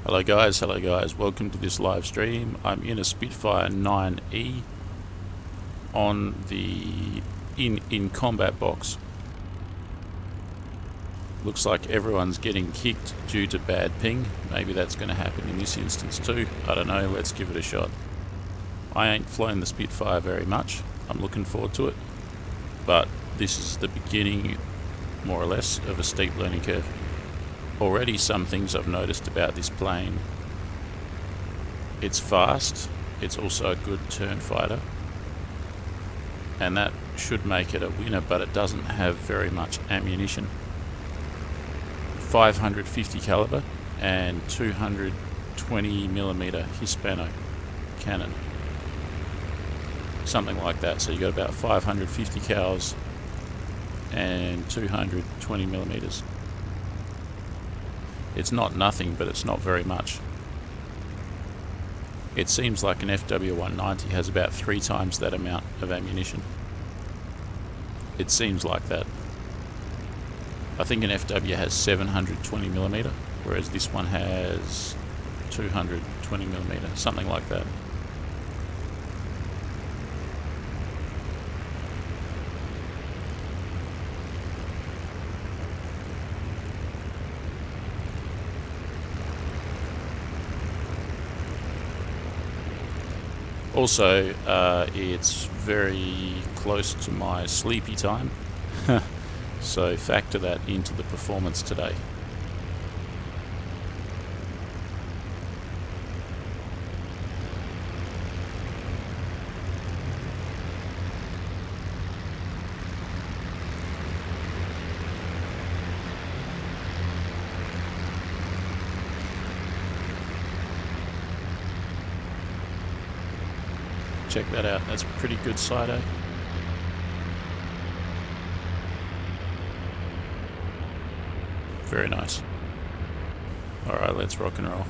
Hello guys, welcome to this live stream. I'm in a Spitfire 9E on the in combat box. Looks like everyone's getting kicked due to bad ping. Maybe that's going to happen in this instance too. I don't know, let's give it a shot. I ain't flown the Spitfire very much. I'm looking forward to it. But this is the beginning, more or less, of a steep learning curve. Already some things I've noticed about this plane. It's fast, it's also a good turn fighter, and that should make it a winner, but it doesn't have very much ammunition. 550 caliber and 220mm Hispano cannon. Something like that, so you got about 550 cals and 220mm. It's not nothing, but it's not very much. It seems like an FW190 has about 3 times that amount of ammunition. It seems like that. I think an FW has 720mm, whereas this one has 220mm, something like that. Also, it's very close to my sleepy time, so factor that into the performance today. Check that out, that's a pretty good side A. Very nice. Alright, let's rock and roll.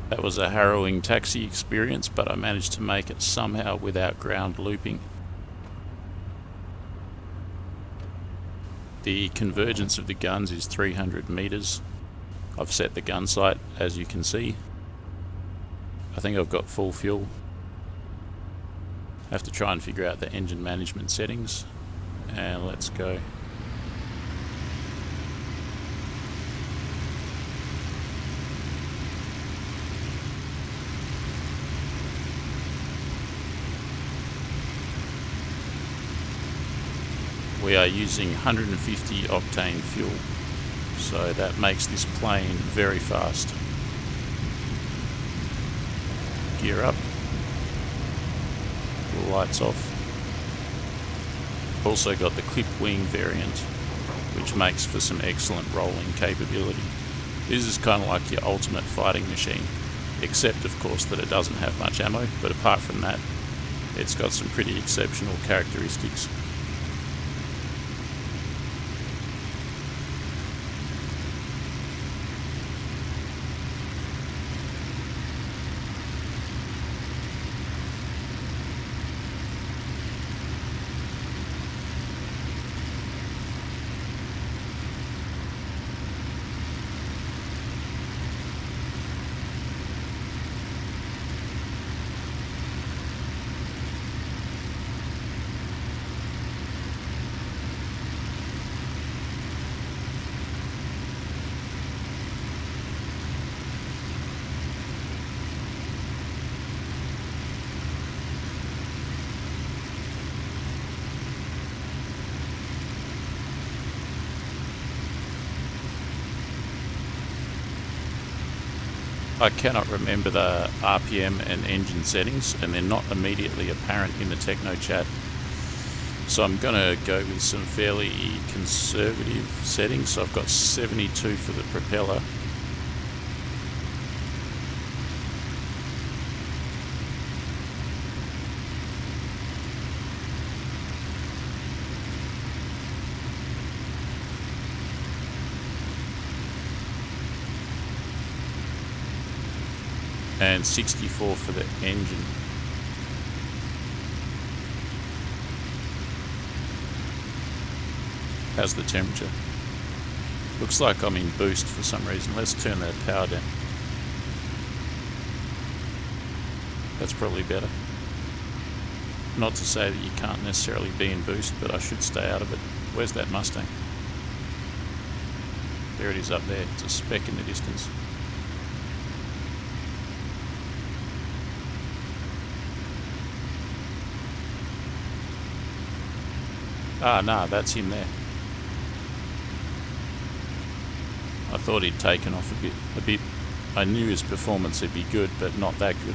That was a harrowing taxi experience, but I managed to make it somehow without ground looping. The convergence of the guns is 300 meters. I've set the gun sight, as you can see. I think I've got full fuel. I have to try and figure out the engine management settings, and let's go. We are using 150 octane fuel, so that makes this plane very fast. Gear up, lights off. Also got the clip wing variant, which makes for some excellent rolling capability. This is kind of like your ultimate fighting machine, except of course that it doesn't have much ammo, but apart from that, it's got some pretty exceptional characteristics. I cannot remember the RPM and engine settings, and they're not immediately apparent in the techno chat. So I'm going to go with some fairly conservative settings. So I've got 72 for the propeller. And 64 for the engine. How's the temperature? Looks like I'm in boost for some reason. Let's turn that power down. That's probably better. Not to say that you can't necessarily be in boost, but I should stay out of it. Where's that Mustang? There it is up there. It's a speck in the distance. Ah, nah, that's him there. I thought he'd taken off a bit. I knew his performance would be good, but not that good.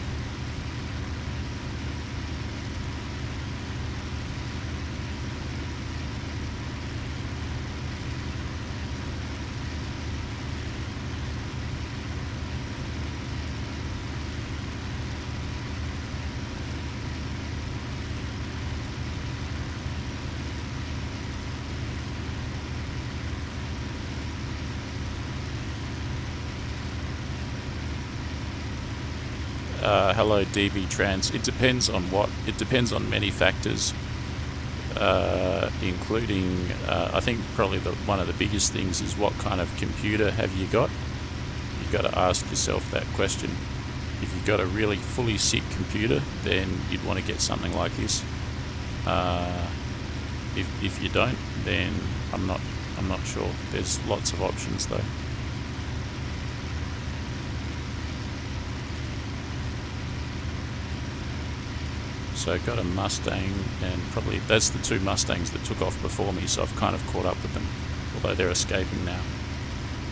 Hello DB Trans. It depends on what? It depends on many factors, including I think probably one of the biggest things is what kind of computer have you got. You've got to ask yourself that question. If you've got a really fully sick computer, then you'd want to get something like this. If you don't, then I'm not sure. There's lots of options though. So I got a Mustang, and probably that's the two Mustangs that took off before me, so I've kind of caught up with them, although they're escaping now.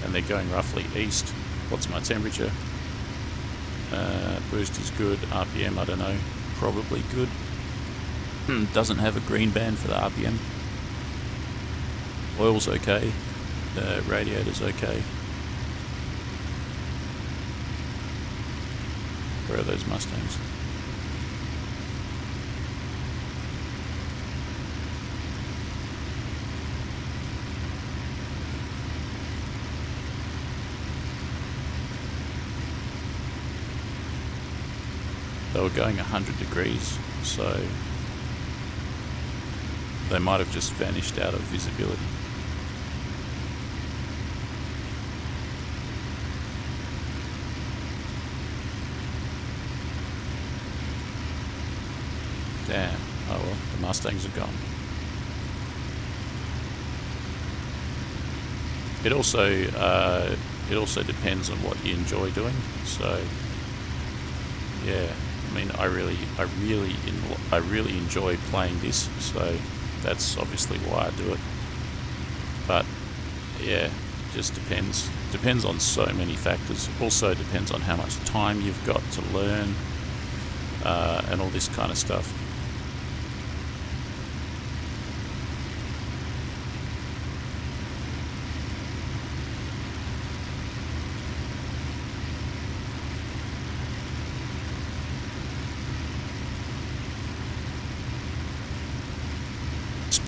And they're going roughly east. What's my temperature? Boost is good, RPM, I don't know, probably good. Doesn't have a green band for the RPM. Oil's okay, radiator's okay. Where are those Mustangs? They were going 100 degrees, so they might have just vanished out of visibility. Damn, oh well, the Mustangs are gone. It also depends on what you enjoy doing, so yeah. I mean, I really enjoy playing this, so that's obviously why I do it. But yeah, just depends. Depends on so many factors. Also depends on how much time you've got to learn, and all this kind of stuff.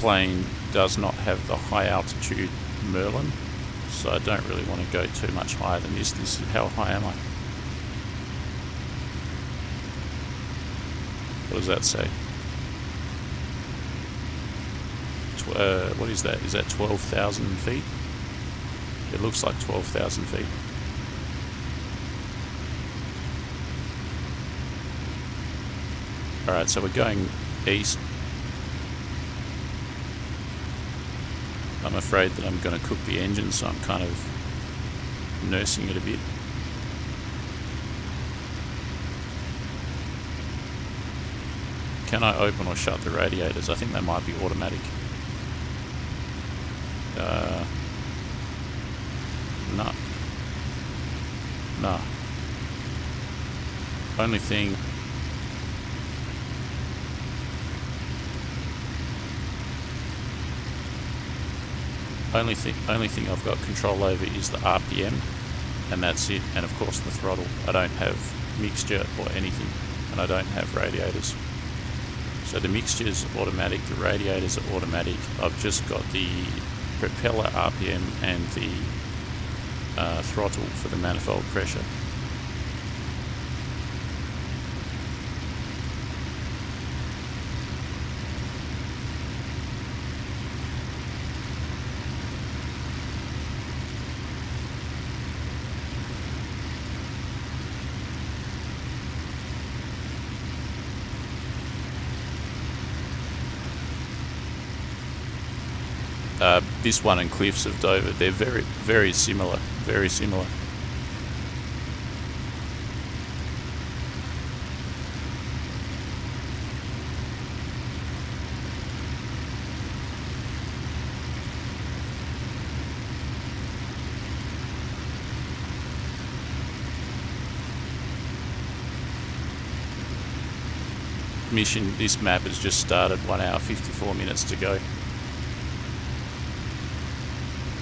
Plane does not have the high altitude Merlin, so I don't really want to go too much higher than this. This is how high am I? What does that say? What is that? Is that 12,000 feet? It looks like 12,000 feet. Alright, so we're going east. I'm afraid that I'm going to cook the engine, so I'm kind of nursing it a bit. Can I open or shut the radiators? I think they might be automatic. No. No. Only thing I've got control over is the RPM, and that's it. And of course the throttle. I don't have mixture or anything, and I don't have radiators. So the mixture's automatic, the radiators are automatic. I've just got the propeller RPM and the throttle for the manifold pressure. This one and Cliffs of Dover, they're very, very similar, very similar. This map has just started, 1 hour 54 minutes to go.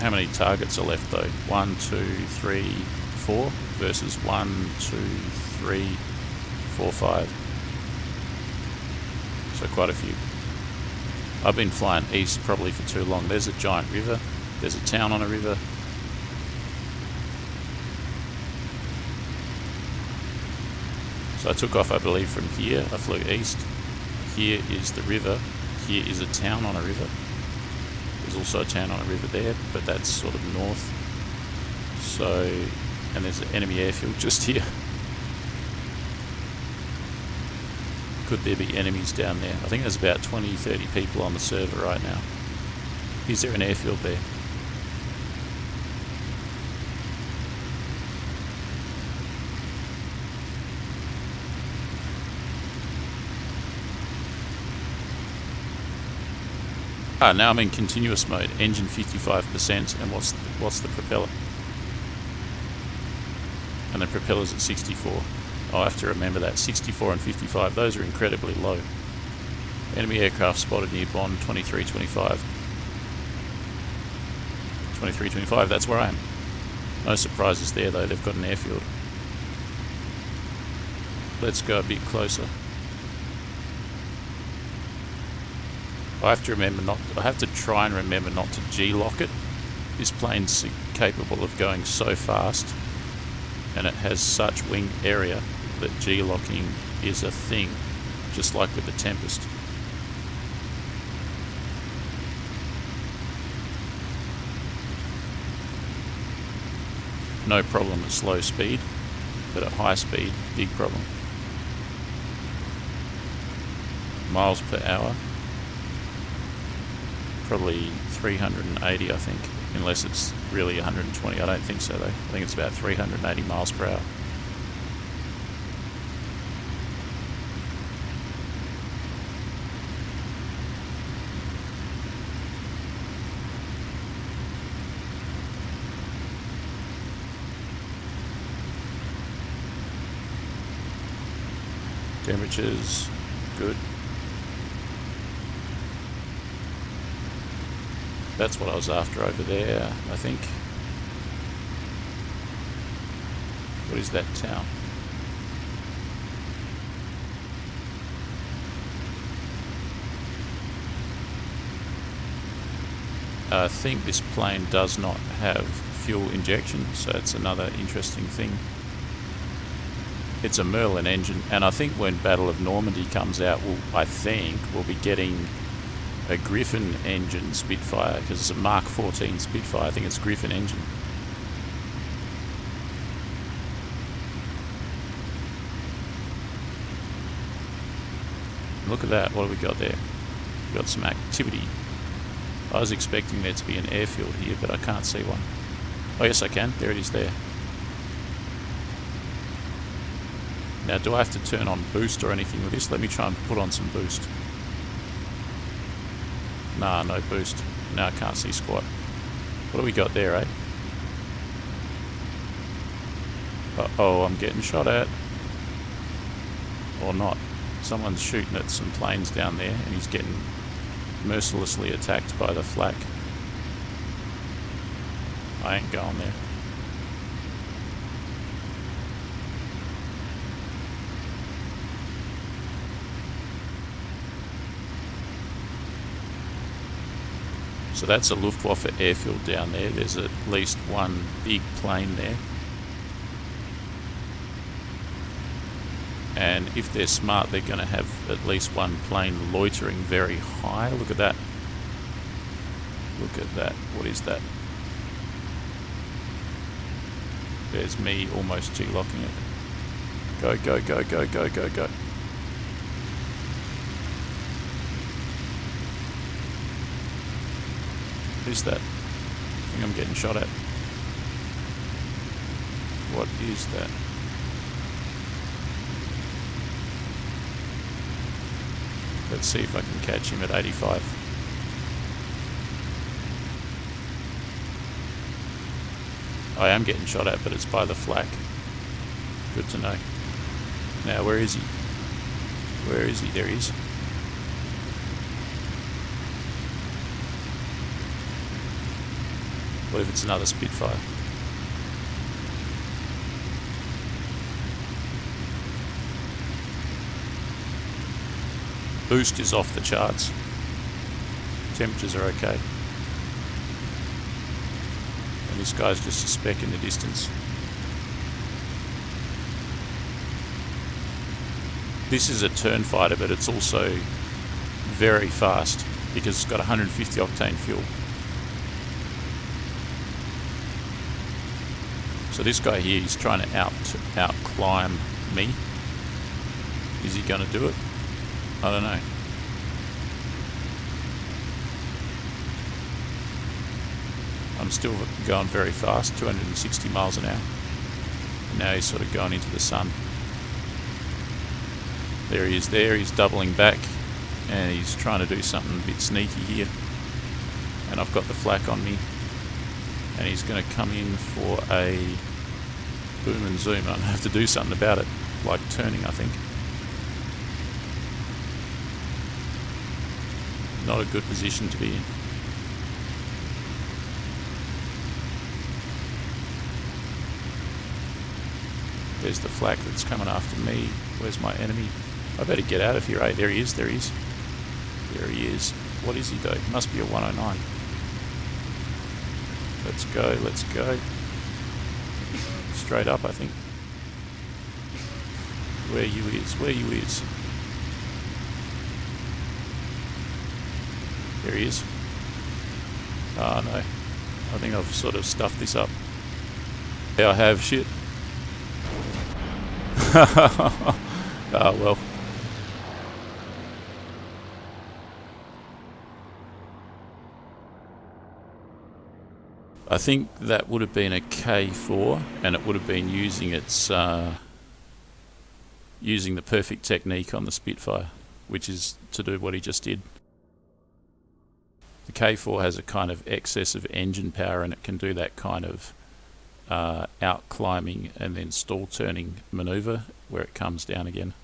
How many targets are left though? 1, 2, 3, 4 versus 1, 2, 3, 4, 5. So quite a few. I've been flying east probably for too long. There's a giant river. There's a town on a river. So I took off, I believe, from here. I flew east. Here is the river. Here is a town on a river. There's also a town on a river there, but that's sort of north. So, and there's an enemy airfield just here. Could there be enemies down there? I think there's about 20, 30 people on the server right now. Is there an airfield there? Now I'm in continuous mode, engine 55%, and what's the propeller? And the propeller's at 64. I'll have to remember that, 64 and 55, those are incredibly low. Enemy aircraft spotted near Bond, 2325. 2325, that's where I am. No surprises there though, they've got an airfield. Let's go a bit closer. I have to try and remember not to G-lock it. This plane's capable of going so fast, and it has such wing area that G-locking is a thing, just like with the Tempest. No problem at slow speed, but at high speed, big problem. Miles per hour. Probably 380, I think, unless it's really 120. I don't think so though. I think it's about 380 miles per hour. Temperature's good. That's what I was after over there, I think. What is that town? I think this plane does not have fuel injection, so it's another interesting thing. It's a Merlin engine, and I think when Battle of Normandy comes out, we'll be getting a Griffin engine Spitfire, because it's a Mark 14 Spitfire. I think it's Griffin engine. Look at that, what have we got there? We've got some activity. I was expecting there to be an airfield here, but I can't see one. Oh yes I can, there it is there. Now do I have to turn on boost or anything with this? Let me try and put on some boost. Nah, no boost. Now I can't see squat. What do we got there, eh? Uh-oh, I'm getting shot at. or not. Someone's shooting at some planes down there and he's getting mercilessly attacked by the flak. I ain't going there. So that's a Luftwaffe airfield down there. There's at least one big plane there. And if they're smart, they're going to have at least one plane loitering very high. Look at that. Look at that. What is that? There's me almost G-locking it. Go, go, go, go, go, go, go. Who's that? I think I'm getting shot at. What is that? Let's see if I can catch him at 85. I am getting shot at, but it's by the flak. Good to know. Now, where is he? Where is he? There he is. What if it's another Spitfire? Boost is off the charts. Temperatures are okay. And this guy's just a speck in the distance. This is a turn fighter, but it's also very fast because it's got 150 octane fuel. So this guy here is trying to out climb me. Is he going to do it? I don't know. I'm still going very fast, 260 miles an hour. And now he's sort of going into the sun. There he is there, he's doubling back and he's trying to do something a bit sneaky here. And I've got the flak on me. And he's going to come in for a boom and zoom. I'm going to have to do something about it, like turning, I think. Not a good position to be in. There's the flak that's coming after me. Where's my enemy? I better get out of here, eh? There he is, there he is. There he is. What is he though? Must be a 109. Let's go, let's go. Straight up, I think. Where you is, where you is. There he is. Oh no. I think I've sort of stuffed this up. Yeah, I have, shit. Oh well. I think that would have been a K4 and it would have been using its using the perfect technique on the Spitfire, which is to do what he just did. The K4 has a kind of excess of engine power and it can do that kind of out climbing and then stall turning maneuver where it comes down again.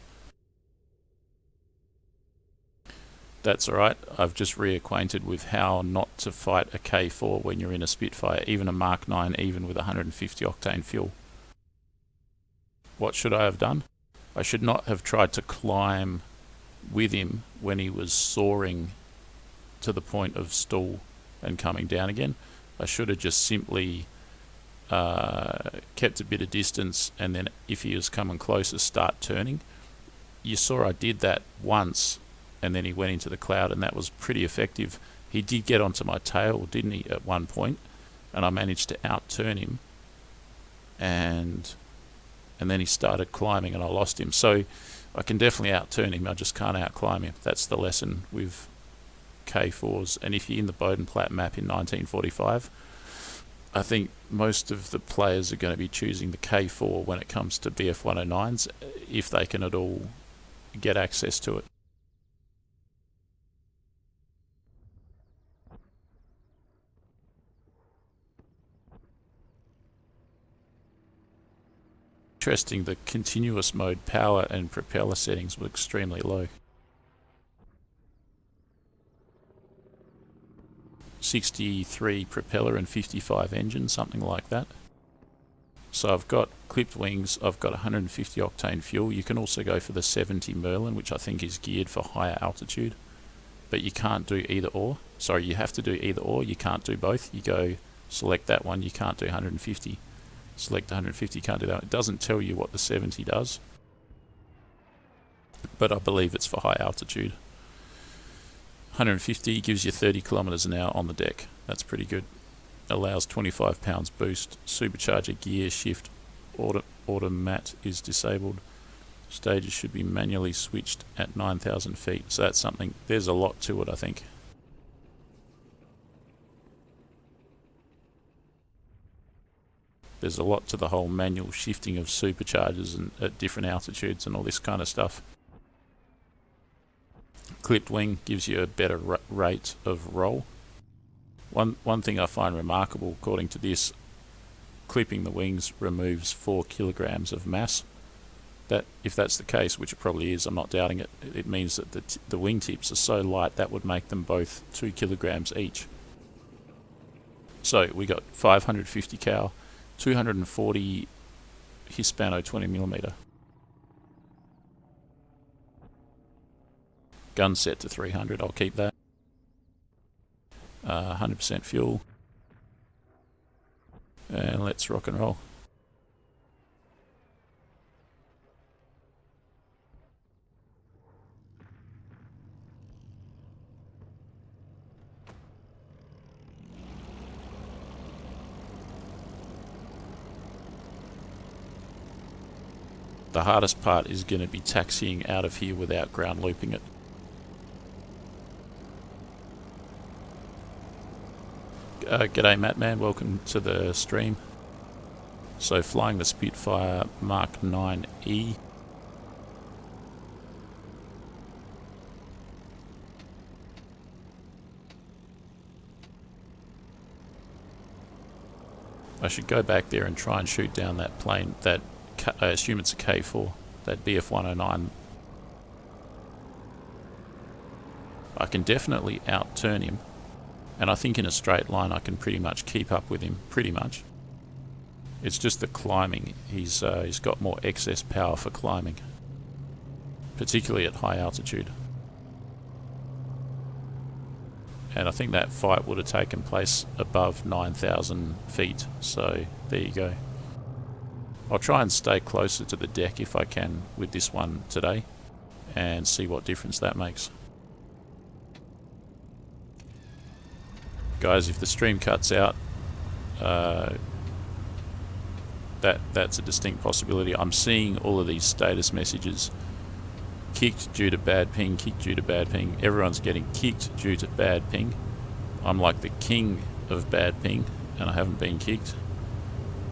That's alright, I've just reacquainted with how not to fight a K4 when you're in a Spitfire, even a Mk.IX, even with 150 octane fuel. What should I have done? I should not have tried to climb with him when he was soaring to the point of stall and coming down again. I should have just simply kept a bit of distance and then if he was coming closer, start turning. You saw I did that once and then he went into the cloud and that was pretty effective. He did get onto my tail, didn't he, at one point, and I managed to out-turn him and then he started climbing and I lost him. So I can definitely out-turn him, I just can't out-climb him. That's the lesson with K4s. And if you're in the Bodenplatte map in 1945, I think most of the players are going to be choosing the K4 when it comes to BF 109s, if they can at all get access to it. Interesting, the continuous mode power and propeller settings were extremely low. 63 propeller and 55 engine, something like that. So I've got clipped wings, I've got 150 octane fuel. You can also go for the 70 Merlin, which I think is geared for higher altitude, but you can't do either or. Sorry, you have to do either or, you can't do both. You go select that one, you can't do 150. Select 150, you can't do that. It doesn't tell you what the 70 does, but I believe it's for high altitude. 150 gives you 30 kilometers an hour on the deck. That's pretty good. Allows 25 pounds boost. Supercharger gear shift automat is disabled. Stages should be manually switched at 9,000 feet. So that's something, there's a lot to it, I think. There's a lot to the whole manual shifting of superchargers and at different altitudes and all this kind of stuff. Clipped wing gives you a better rate of roll. One thing I find remarkable, according to this, clipping the wings removes 4 kilograms of mass. That, if that's the case, which it probably is, I'm not doubting it, it means that the wingtips are so light that would make them both 2 kilograms each. So we got 550 cal, 240 Hispano 20mm. Gun set to 300, I'll keep that. 100% fuel. And let's rock and roll. The hardest part is going to be taxiing out of here without ground looping it. G'day Matt Man, welcome to the stream. So flying the Spitfire Mk.IX. I should go back there and try and shoot down that plane, that I assume it's a K4, that BF-109. I can definitely outturn him, and I think in a straight line I can pretty much keep up with him, pretty much. It's just the climbing, he's got more excess power for climbing, particularly at high altitude. And I think that fight would have taken place above 9,000 feet, so there you go. I'll try and stay closer to the deck if I can with this one today, and see what difference that makes. Guys, if the stream cuts out, that's a distinct possibility. I'm seeing all of these status messages. Kicked due to bad ping, kicked due to bad ping. Everyone's getting kicked due to bad ping. I'm like the king of bad ping, and I haven't been kicked.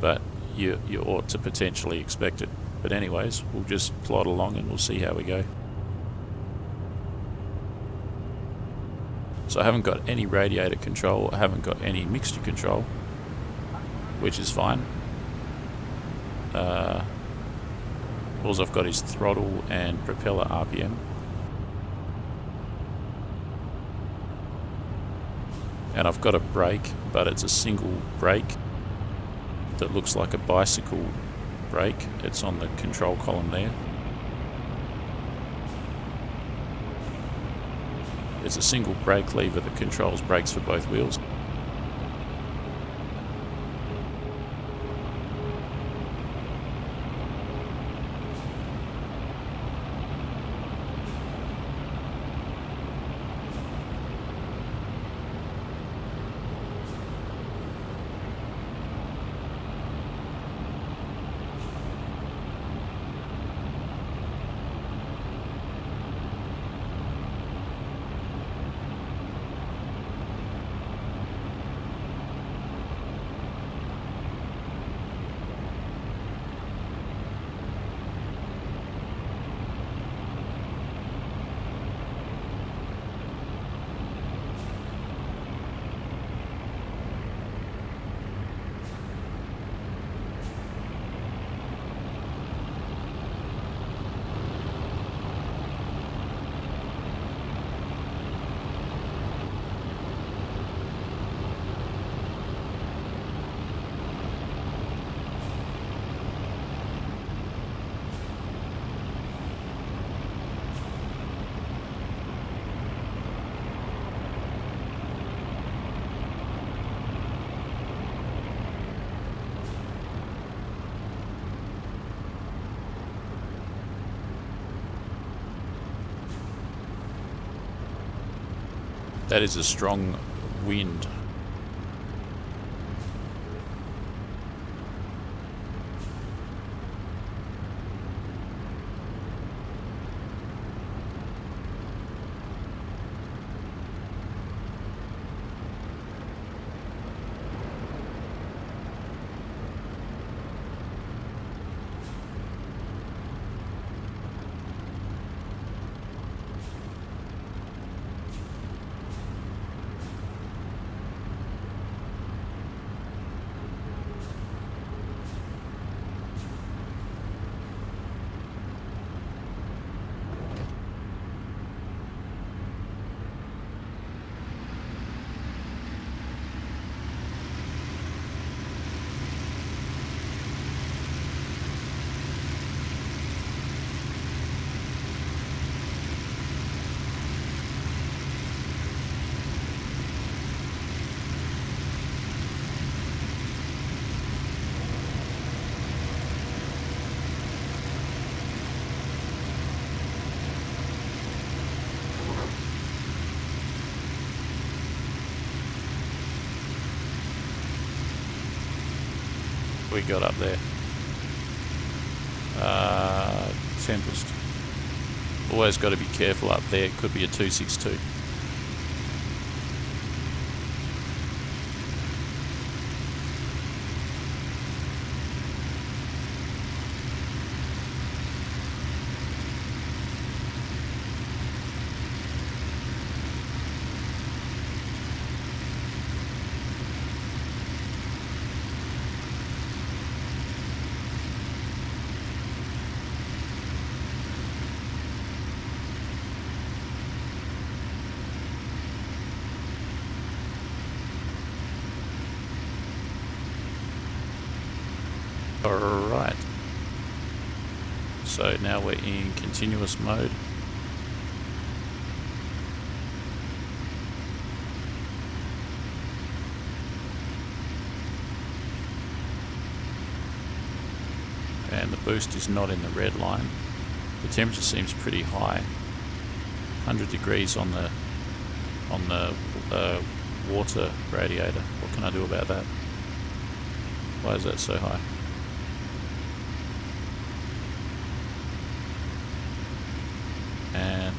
But you ought to potentially expect it. But anyways, we'll just plod along and we'll see how we go. So I haven't got any radiator control, I haven't got any mixture control, which is fine. All I've got is throttle and propeller RPM. And I've got a brake, but it's a single brake that looks like a bicycle brake. It's on the control column there. It's a single brake lever that controls brakes for both wheels. That is a strong wind. We got up there. Tempest. Always got to be careful up there. It could be a 262. Alright, so now we're in continuous mode. And the boost is not in the red line. The temperature seems pretty high. 100 degrees on the water radiator. What can I do about that? Why is that so high? And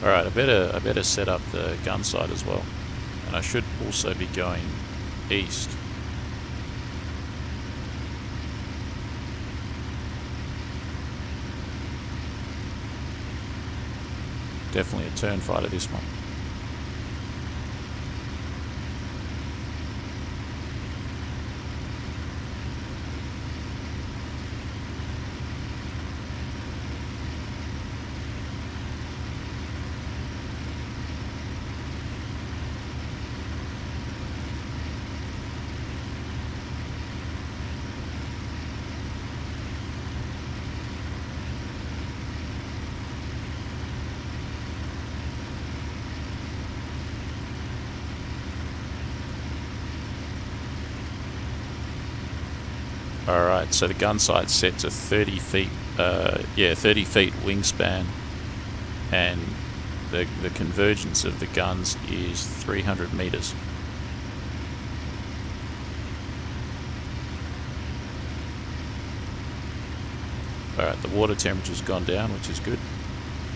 alright, I better set up the gun sight as well. And I should also be going east. Definitely a turn fighter, this one. Alright, so the gun sight's set to 30 feet, 30 feet wingspan, and the convergence of the guns is 300 meters. Alright, the water temperature's gone down, which is good.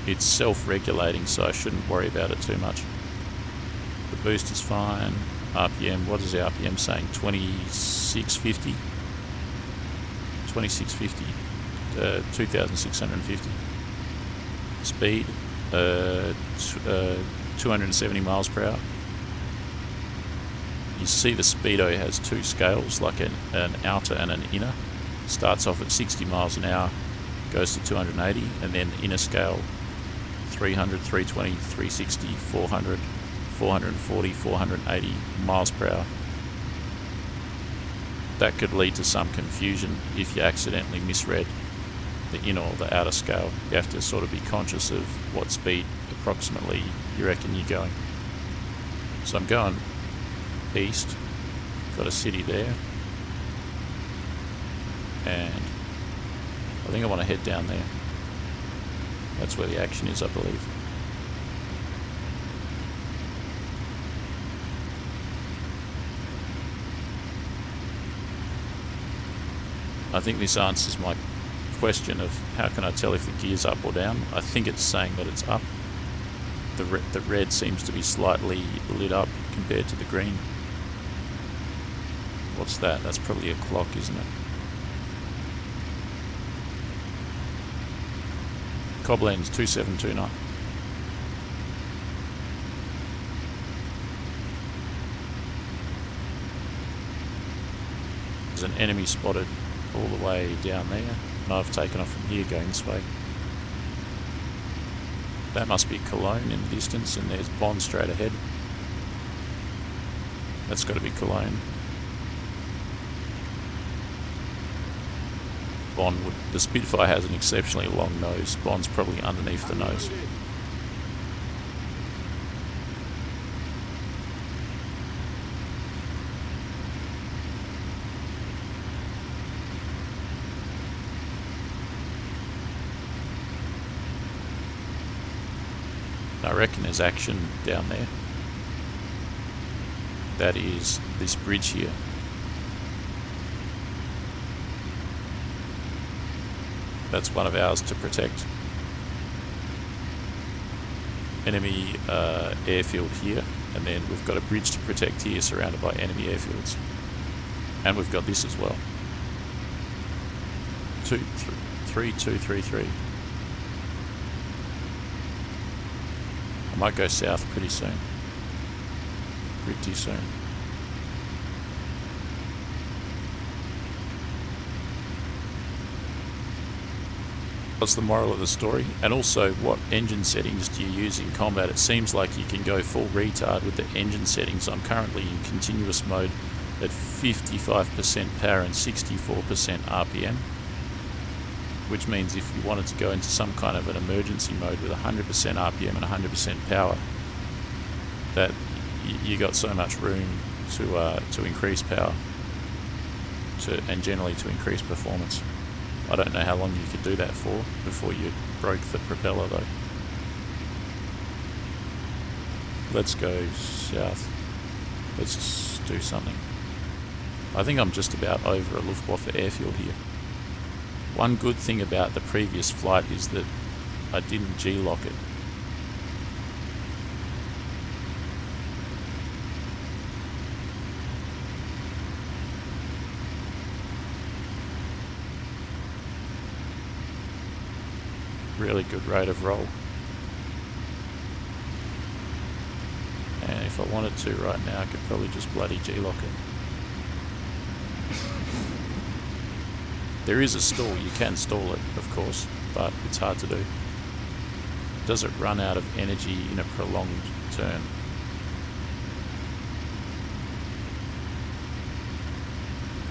It's self-regulating, so I shouldn't worry about it too much. The boost is fine. RPM, what is the RPM saying? 2650? 2650, 2650. Speed, 270 miles per hour. You see the speedo has two scales, like an outer and an inner. Starts off at 60 miles an hour, goes to 280, and then the inner scale 300, 320, 360, 400, 440, 480 miles per hour. That could lead to some confusion if you accidentally misread the inner or the outer scale. You have to sort of be conscious of what speed approximately you reckon you're going. So I'm going east, got a city there, and I think I want to head down there. That's where the action is, I believe. I think this answers my question of how can I tell if the gear's up or down. I think it's saying that it's up. The red seems to be slightly lit up compared to the green. What's that? That's probably a clock, isn't it? Coblenz 2729. There's an enemy spotted all the way down there, and I've taken off from here going this way. That must be Cologne in the distance, and there's Bonn straight ahead. That's got to be Cologne. The Spitfire has an exceptionally long nose. Bonn's probably underneath the nose. I reckon there's action down there. That is this bridge here. That's one of ours to protect. Enemy airfield here, and then we've got a bridge to protect here surrounded by enemy airfields. And we've got this as well. 3233. I might go south pretty soon. Pretty soon. What's the moral of the story? And also, what engine settings do you use in combat? It seems like you can go full retard with the engine settings. I'm currently in continuous mode at 55% power and 64% RPM, which means if you wanted to go into some kind of an emergency mode with 100% RPM and 100% power, that you got so much room to increase power and generally to increase performance. I don't know how long you could do that for before you broke the propeller though. Let's go south. Let's do something. I think I'm just about over a Luftwaffe airfield here. One good thing about the previous flight is that I didn't G-lock it. Really good rate of roll. And if I wanted to right now, I could probably just bloody G-lock it. There is a stall, you can stall it, of course, but it's hard to do. Does it run out of energy in a prolonged turn?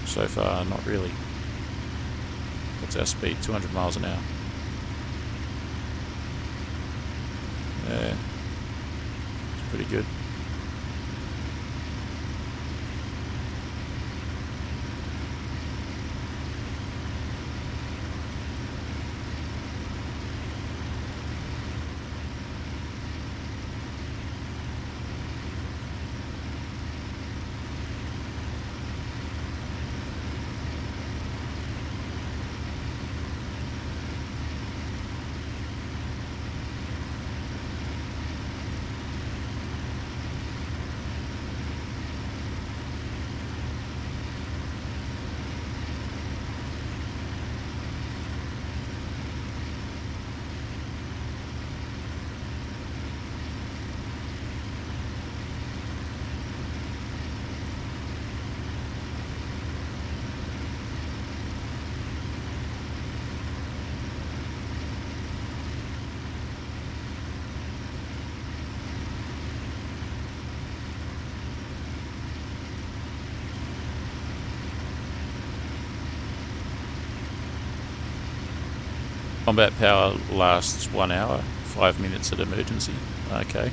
So far, not really. What's our speed? 200 miles an hour. Yeah, it's pretty good. Combat power lasts 1 hour, 5 minutes at emergency. Okay.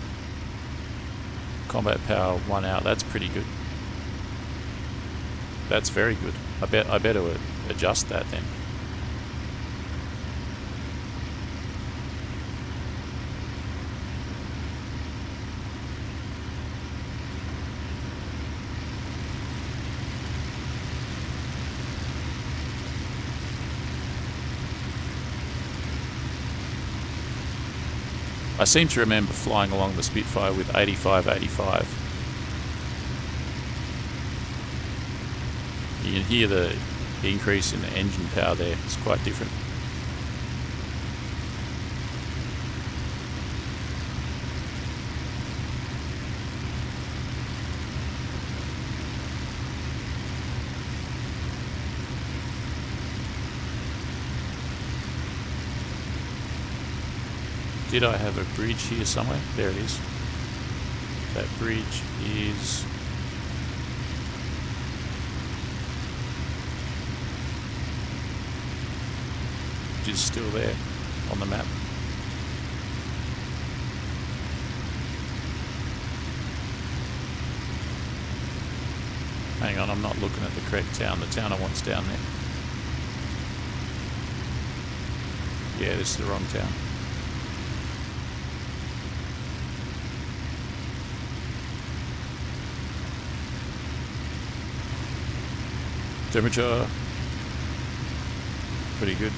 Combat power 1 hour, that's pretty good. That's very good. I better adjust that then. I seem to remember flying along the Spitfire with 85. You can hear the increase in the engine power there. It's quite different. Did I have a bridge here somewhere? There it is. That bridge is... is still there on the map. Hang on, I'm not looking at the correct town. The town I want's down there. Yeah, this is the wrong town. Temperature, pretty good.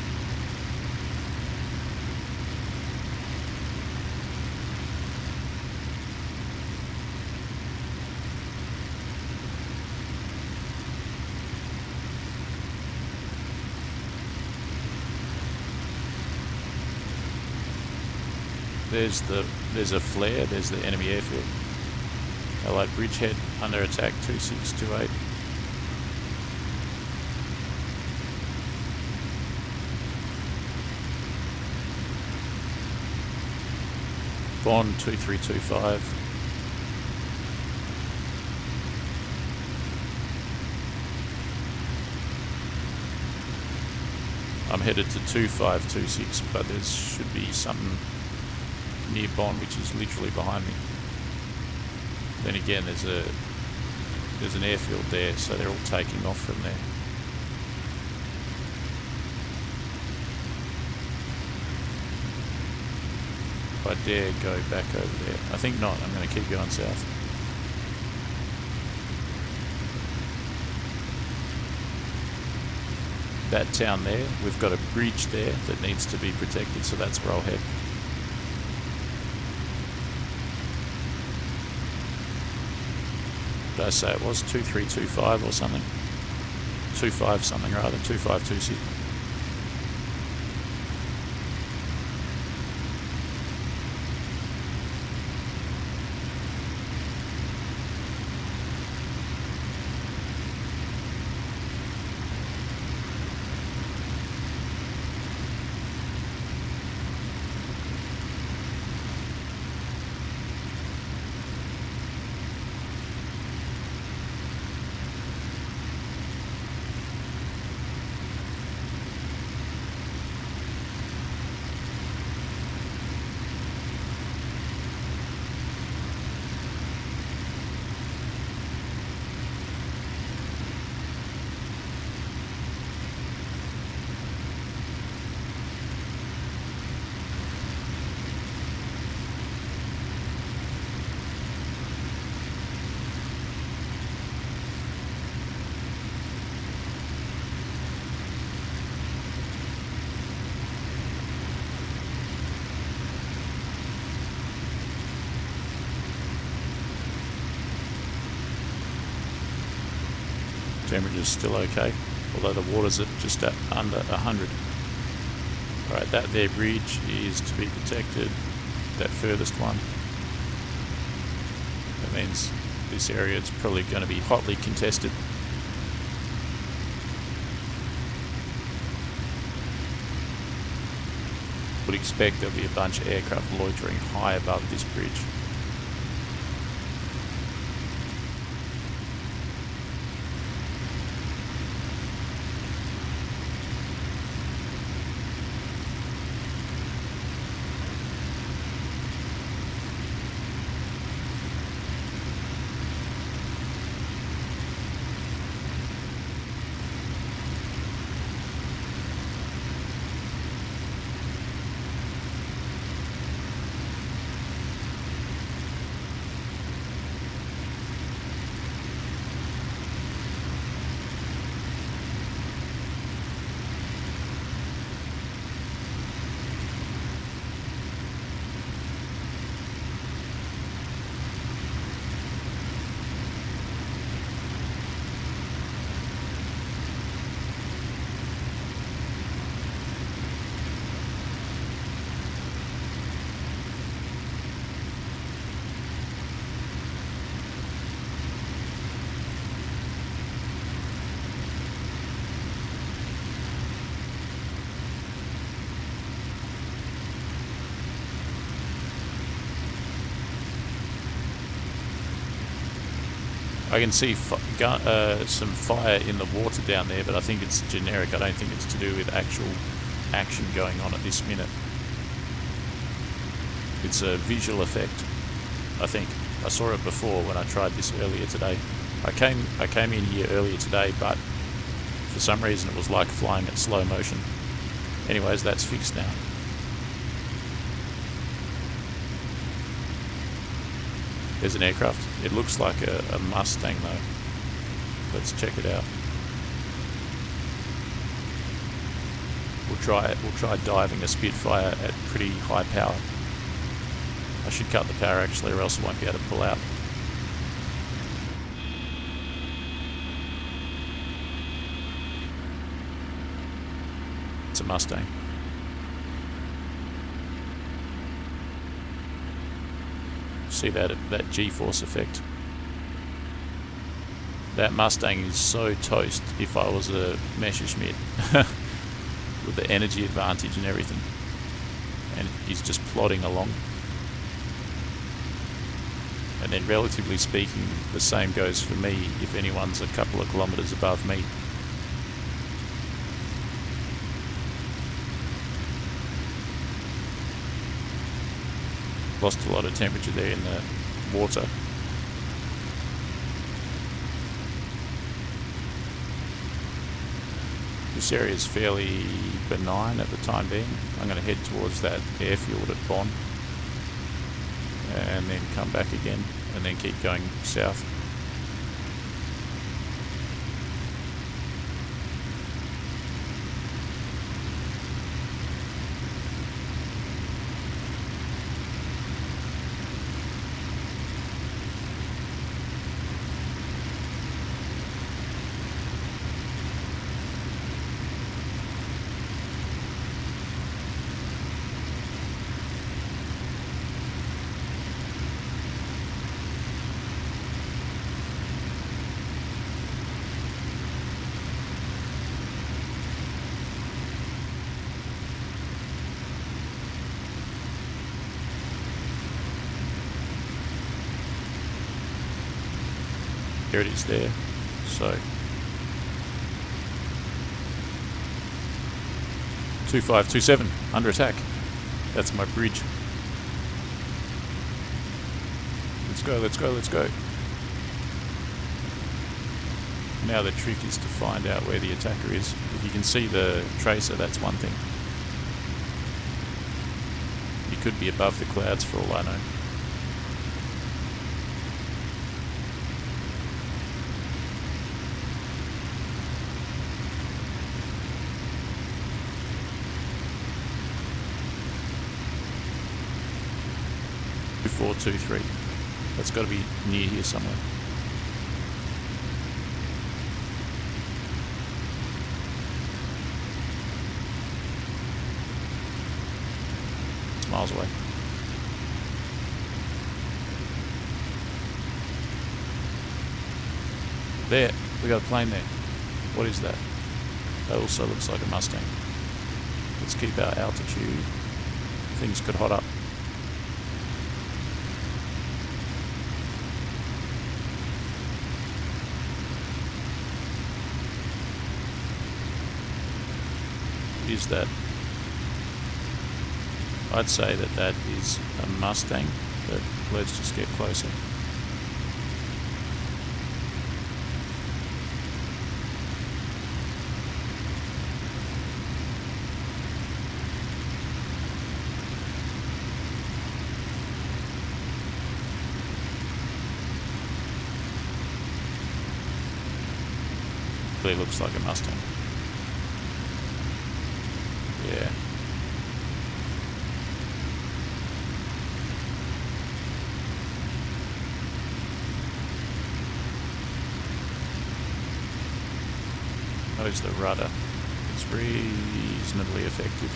There's a flare, there's the enemy airfield. Allied bridgehead under attack 2628. Bond 2325. I'm headed to 2526, but there should be something near Bond, which is literally behind me. Then again, there's an airfield there, so they're all taking off from there. If I dare go back over there. I think not. I'm going to keep going south. That town there, we've got a bridge there that needs to be protected, so that's where I'll head. Did I say it was 2325 or something? 25 something rather, 2526. Temperature's still okay, although the water's at just under 100. Alright, that there bridge is to be protected, that furthest one. That means this area is probably going to be hotly contested. Would expect there'll be a bunch of aircraft loitering high above this bridge. I can see some fire in the water down there, but I think it's generic. I don't think it's to do with actual action going on at this minute. It's a visual effect, I think. I saw it before when I tried this earlier today. I came in here earlier today, but for some reason it was like flying at slow motion. Anyways, that's fixed now. There's an aircraft. It looks like a Mustang though. Let's check it out. We'll try diving a Spitfire at pretty high power. I should cut the power actually, or else it won't be able to pull out. It's a Mustang. See that G-force effect. That Mustang is so toast if I was a Messerschmitt with the energy advantage and everything, and he's just plodding along. And then relatively speaking, the same goes for me if anyone's a couple of kilometres above me. Lost a lot of temperature there in the water. This area is fairly benign at the time being. I'm going to head towards that airfield at Bonn and then come back again and then keep going south. There it is there. So 2527 under attack. That's my bridge. Let's go, let's go, let's go. Now the trick is to find out where the attacker is. If you can see the tracer, that's one thing. He could be above the clouds for all I know. Four, 2, 3. That's got to be near here somewhere. It's miles away. There, we got a plane there. What is that? That also looks like a Mustang. Let's keep our altitude. Things could hot up. Is that? I'd say that is a Mustang, but let's just get closer. Really looks like a Mustang. Yeah. Notice the rudder. It's reasonably effective.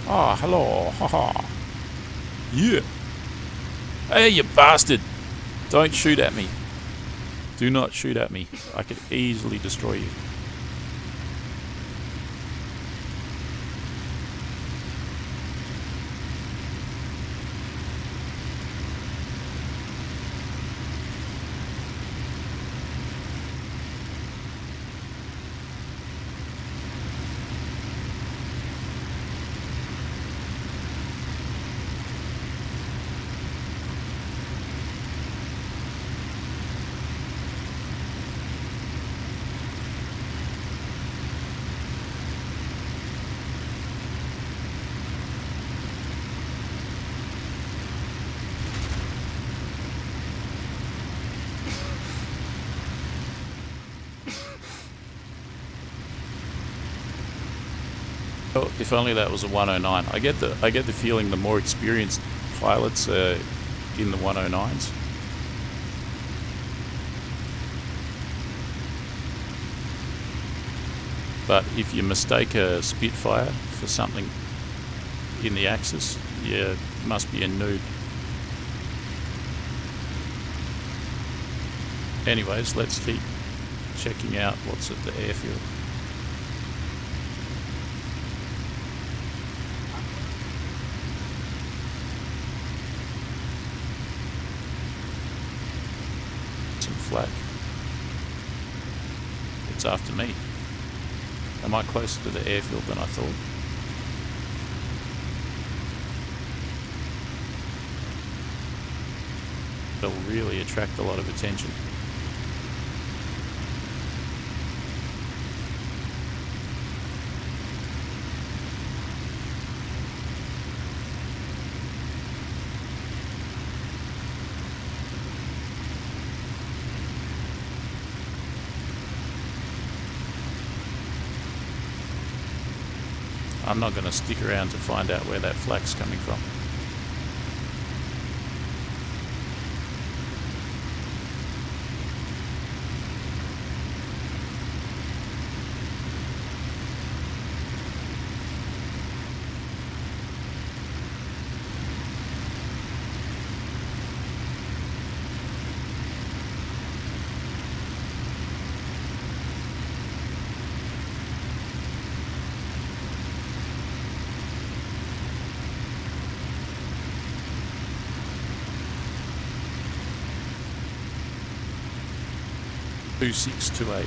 Ah, hello. Haha. Yeah. Hey, you bastard. Don't shoot at me. Do not shoot at me. I could easily destroy you. Oh, if only that was a 109. I get the feeling the more experienced pilots are in the 109s. But if you mistake a Spitfire for something in the Axis, you must be a noob. Anyways, let's keep checking out what's at the airfield. Some flak. It's after me. Am I closer to the airfield than I thought? It'll really attract a lot of attention. I'm not going to stick around to find out where that flak's coming from. Two 628.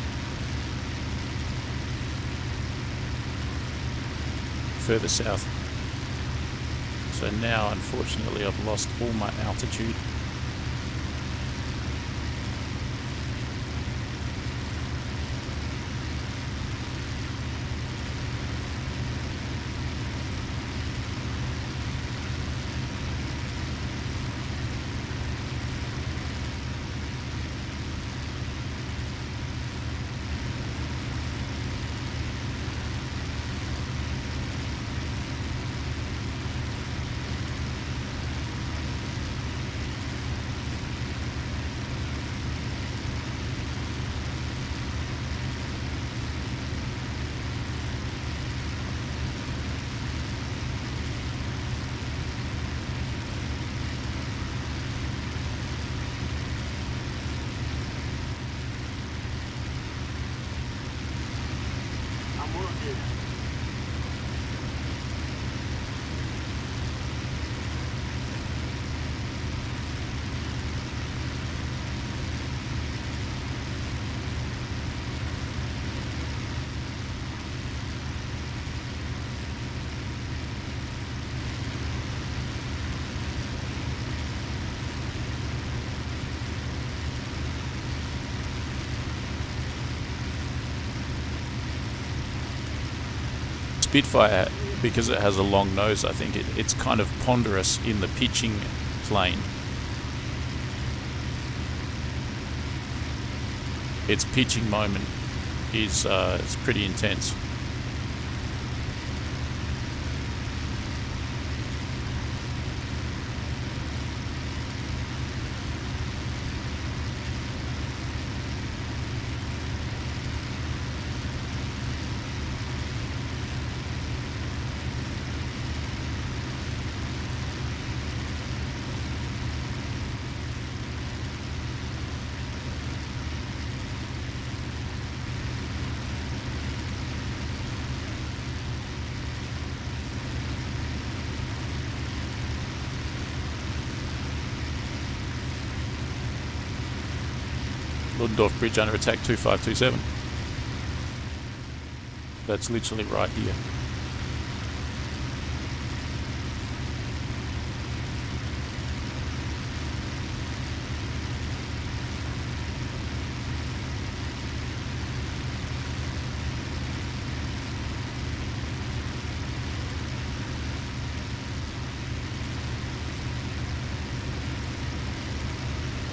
Further south. So now, unfortunately, I've lost all my altitude. Spitfire, because it has a long nose, I think it's kind of ponderous in the pitching plane. Its pitching moment is it's pretty intense. Ludendorff Bridge under attack 2527. That's literally right here.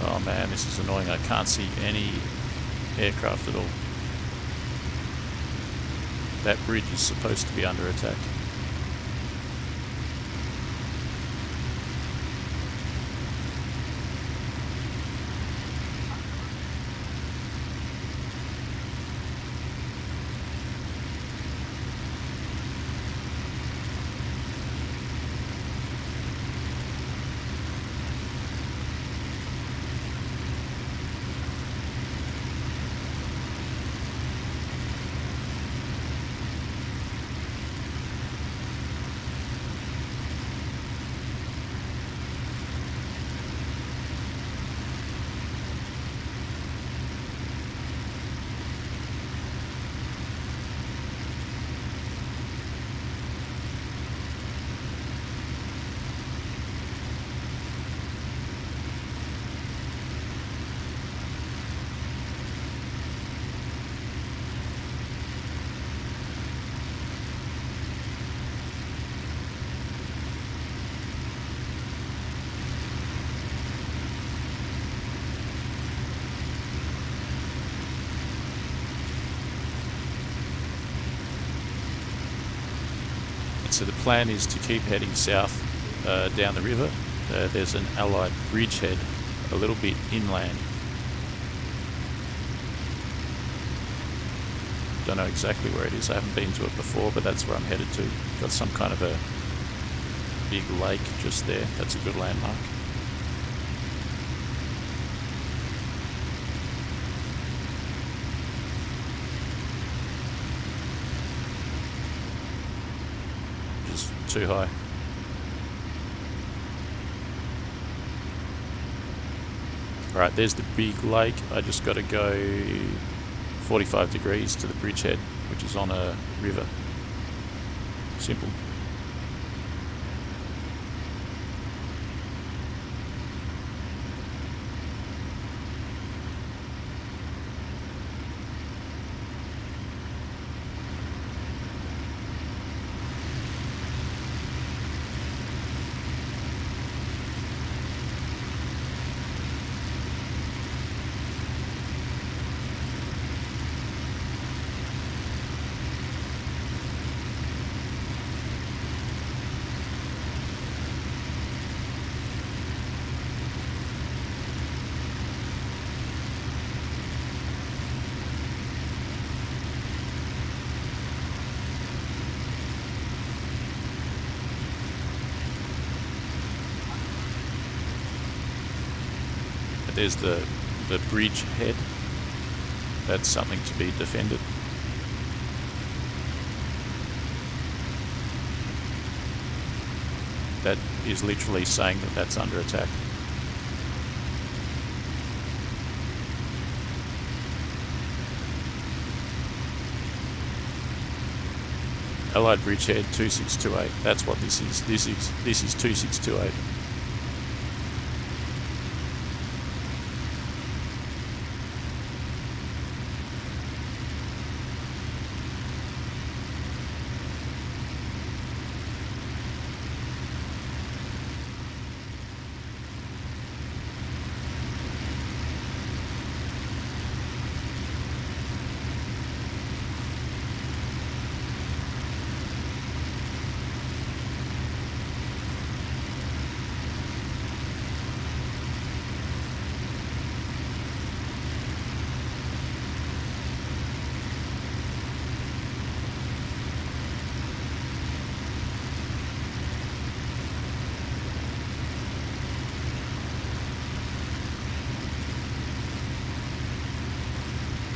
Oh man, this is annoying. I can't see any aircraft at all. That bridge is supposed to be under attack. So the plan is to keep heading south down the river. There's an Allied bridgehead a little bit inland. Don't know exactly where it is. I haven't been to it before, but that's where I'm headed to. Got some kind of a big lake just there. That's a good landmark. Just too high. Alright, there's the big lake. I just got to go 45 degrees to the bridgehead, which is on a river. Simple. There's the bridge head. That's something to be defended. That is literally saying that that's under attack. Allied bridgehead 2628. That's what this is. This is 2628.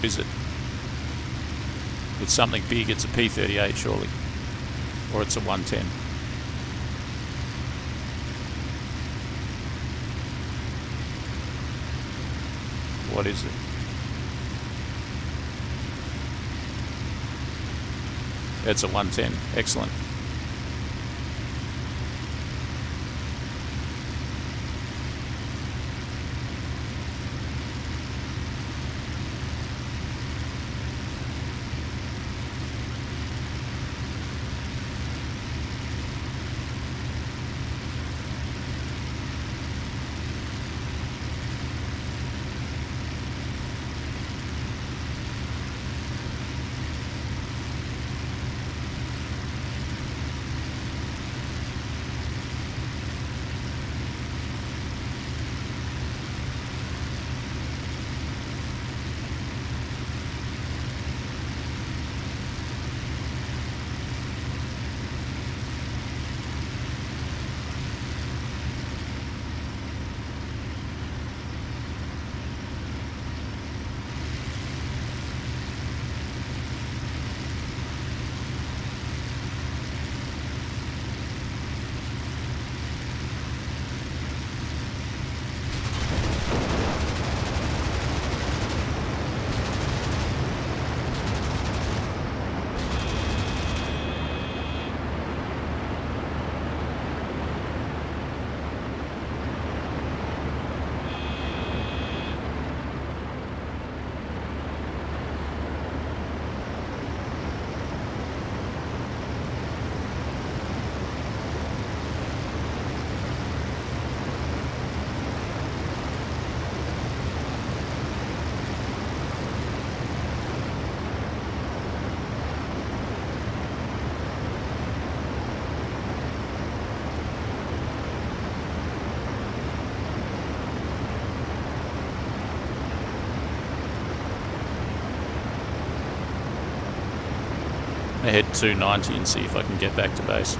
Is it? It's something big. It's a P-38 surely, or it's a 110. What is it? It's a 110. Excellent. to head 290 and see if I can get back to base.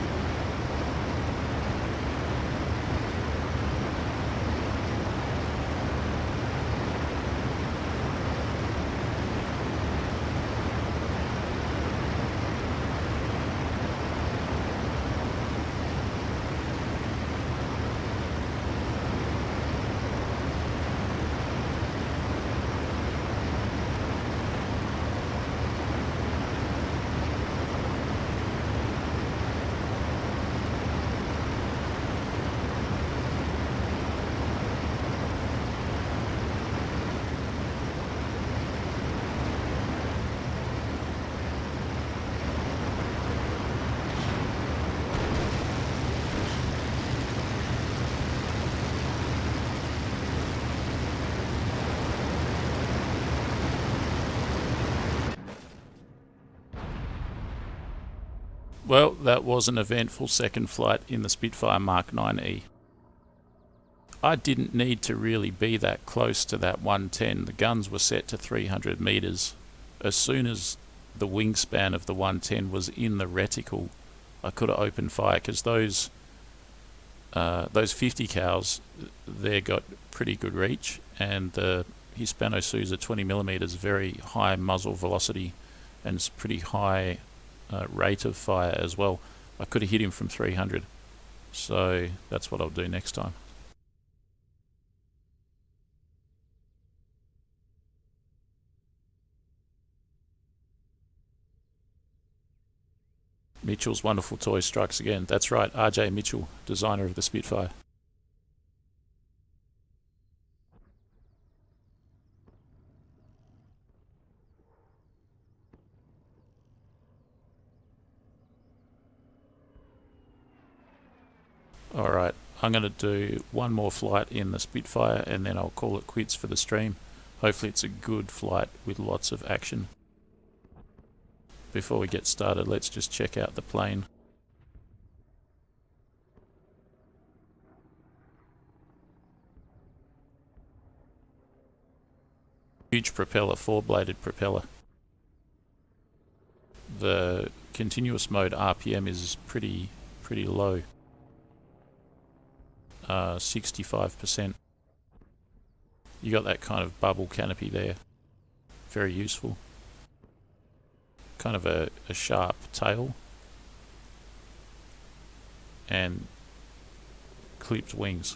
Well, that was an eventful second flight in the Spitfire Mk.IX. I didn't need to really be that close to that 110. The guns were set to 300 meters. As soon as the wingspan of the 110 was in the reticle, I could have opened fire, because those 50 cals, they got pretty good reach, and the Hispano-Suiza 20mm is very high muzzle velocity and it's pretty high rate of fire as well. I could have hit him from 300, so that's what I'll do next time. Mitchell's Wonderful Toy strikes again. That's right, RJ Mitchell, designer of the Spitfire. Alright, I'm going to do one more flight in the Spitfire and then I'll call it quits for the stream. Hopefully it's a good flight with lots of action. Before we get started, let's just check out the plane. Huge propeller, 4-bladed propeller. The continuous mode RPM is pretty low. 65%. You got that kind of bubble canopy there. Very useful. Kind of a sharp tail. And clipped wings.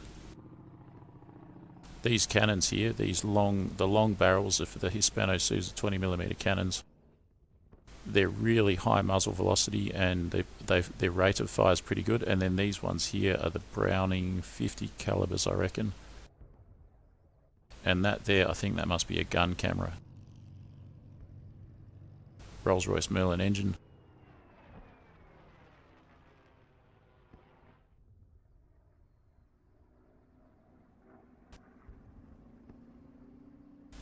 These cannons here, the long barrels are for the Hispano-Suiza 20mm cannons. They're really high muzzle velocity and their rate of fire is pretty good. And then these ones here are the Browning 50 calibers, I reckon. And that there, I think that must be a gun camera. Rolls-Royce Merlin engine.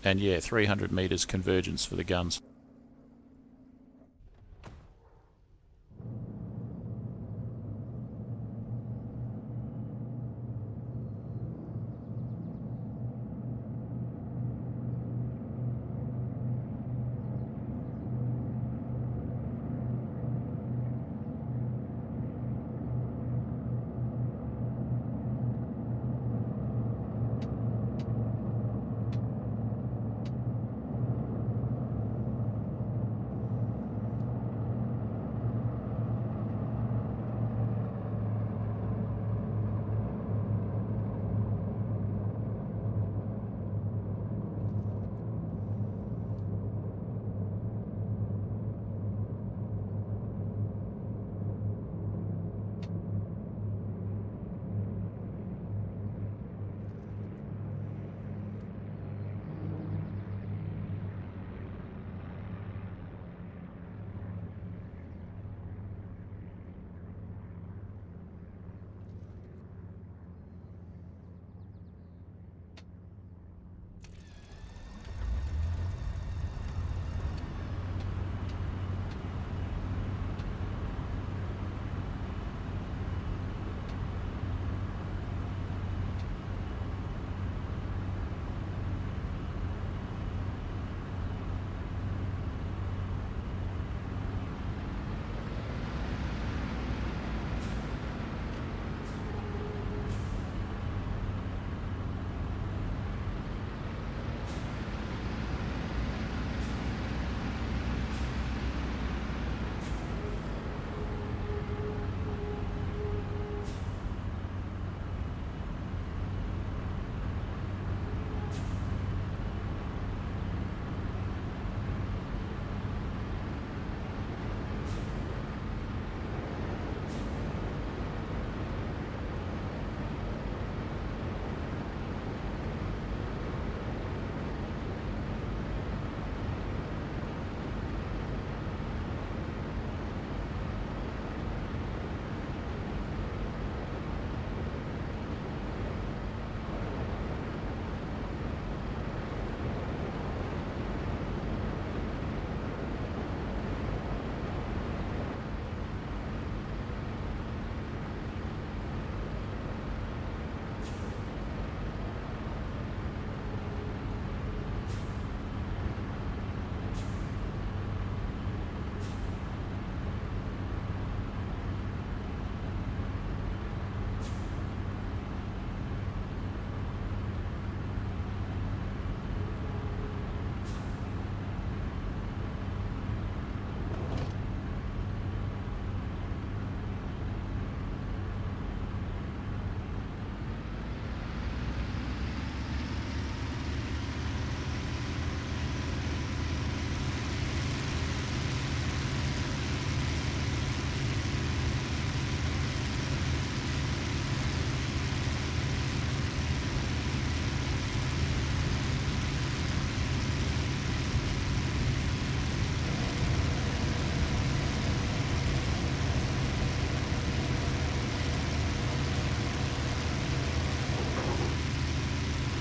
And yeah, 300 meters convergence for the guns.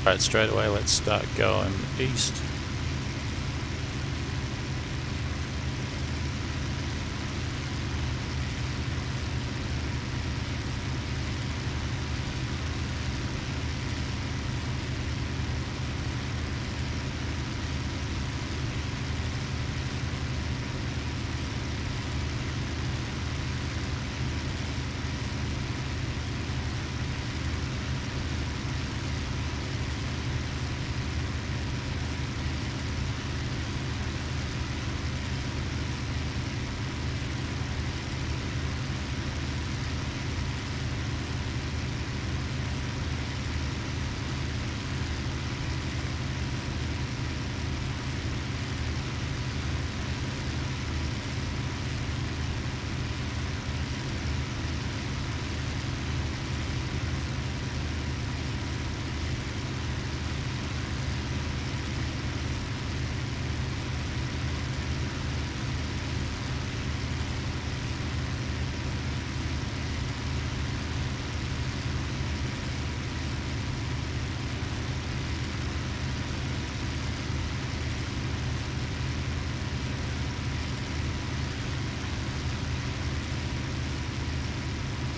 Alright, straight away let's start going east.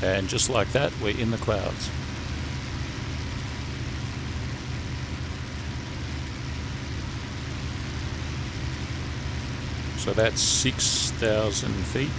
And just like that, we're in the clouds. So that's 6,000 feet.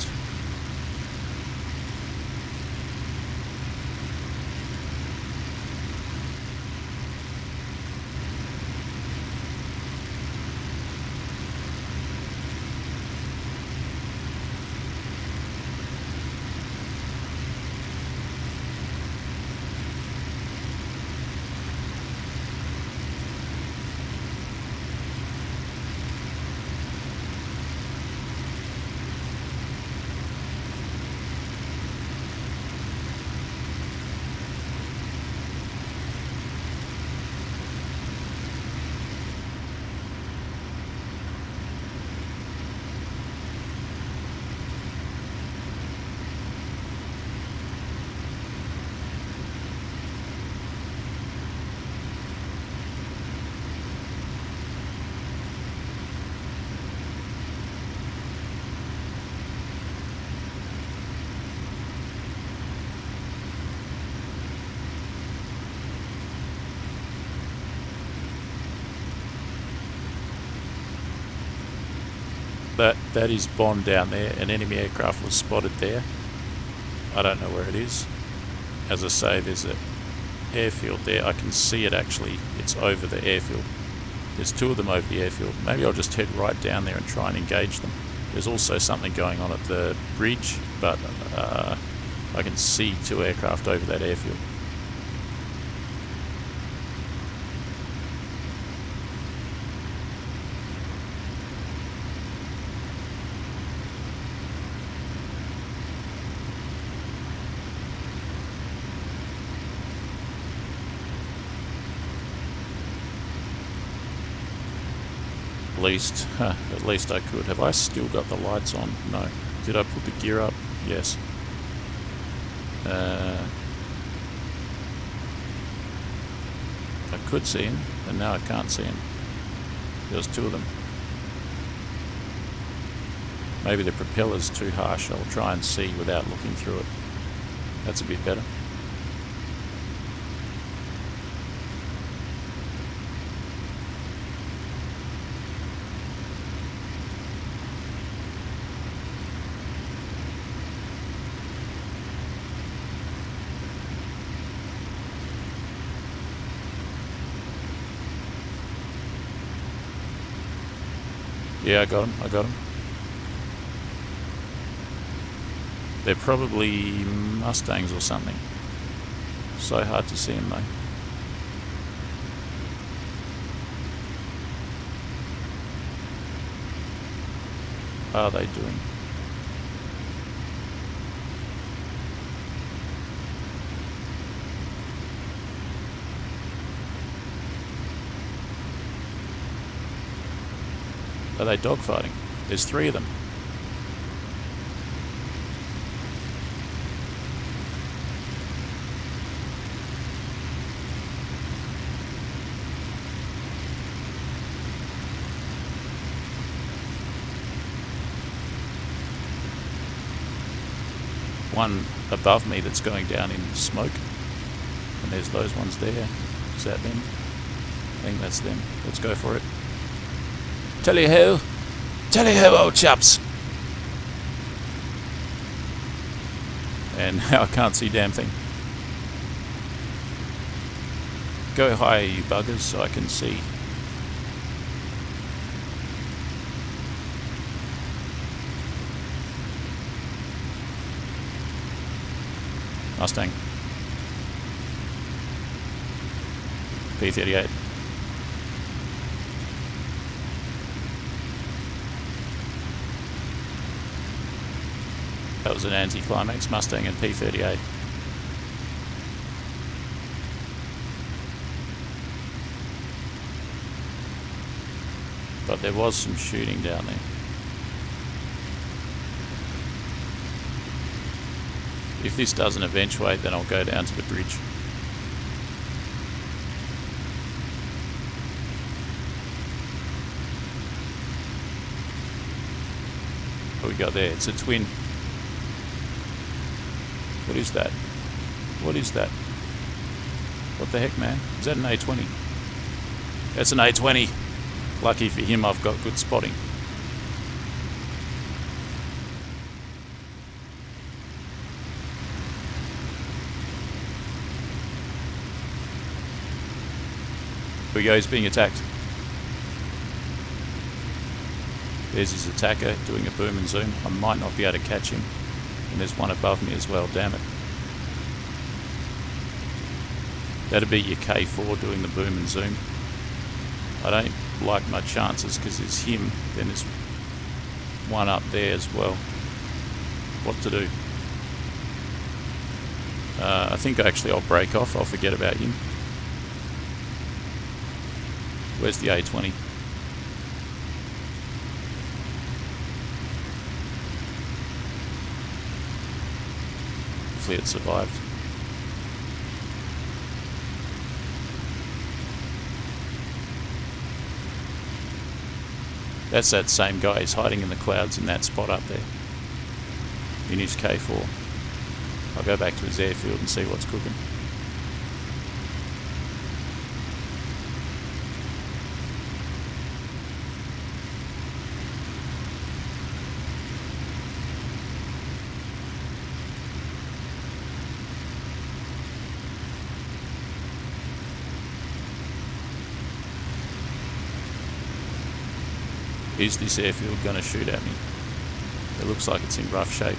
That is Bond down there. An enemy aircraft was spotted there. I don't know where it is. As I say, there's an airfield there. I can see it actually. It's over the airfield. There's two of them over the airfield. Maybe I'll just head right down there and try and engage them. There's also something going on at the bridge, but I can see two aircraft over that airfield. At least I could. Have I still got the lights on? No. Did I put the gear up? Yes. I could see him, and now I can't see him. There's two of them. Maybe the propeller's too harsh. I'll try and see without looking through it. That's a bit better. Yeah, I got him. They're probably Mustangs or something. So hard to see them though. What are they doing? Are they dogfighting? There's three of them. one above me that's going down in smoke. And there's those ones there. Is that them? I think that's them. Let's go for it. Tally ho! Tally ho, old chaps! And now I can't see damn thing. Go higher, you buggers, so I can see. Mustang. P38. That was an anti-climax. Mustang and P38. But there was some shooting down there. If this doesn't eventuate, then I'll go down to the bridge. What we got there? It's a twin. What is that? What is that? What the heck, man? Is that an A20? That's an A20. Lucky for him, I've got good spotting. Here we go, he's being attacked. There's his attacker doing a boom and zoom. I might not be able to catch him. And there's one above me as well, damn it. That'd be your K4 doing the boom and zoom. I don't like my chances because there's him, then there's one up there as well. What to do? I think actually I'll break off, I'll forget about him. Where's the A20? Hopefully it survived. That's that same guy, he's hiding in the clouds in that spot up there. In his K4. I'll go back to his airfield and see what's cooking. Is this airfield going to shoot at me? It looks like it's in rough shape.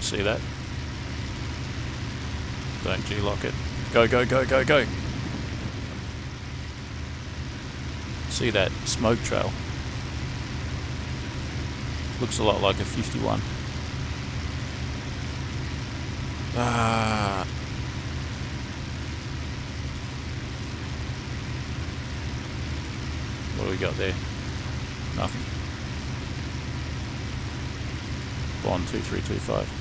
See that? Don't G-lock it. Go, go, go, go, go! See that smoke trail? Looks a lot like a 51. Ah! What do we got there? Nothing. Bond 2325.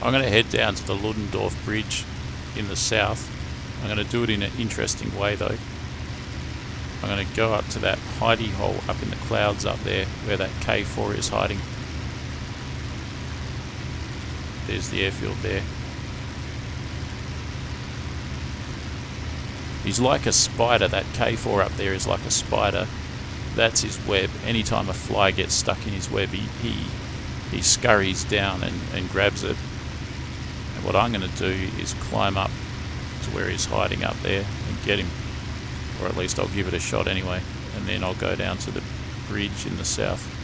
I'm going to head down to the Ludendorff Bridge in the south. I'm going to do it in an interesting way though. I'm going to go up to that hidey hole up in the clouds up there where that K4 is hiding. There's the airfield there. He's like a spider. That K4 up there is like a spider. That's his web. Anytime a fly gets stuck in his web, he scurries down and grabs it. And what I'm going to do is climb up to where he's hiding up there and get him. Or at least I'll give it a shot anyway. And then I'll go down to the bridge in the south.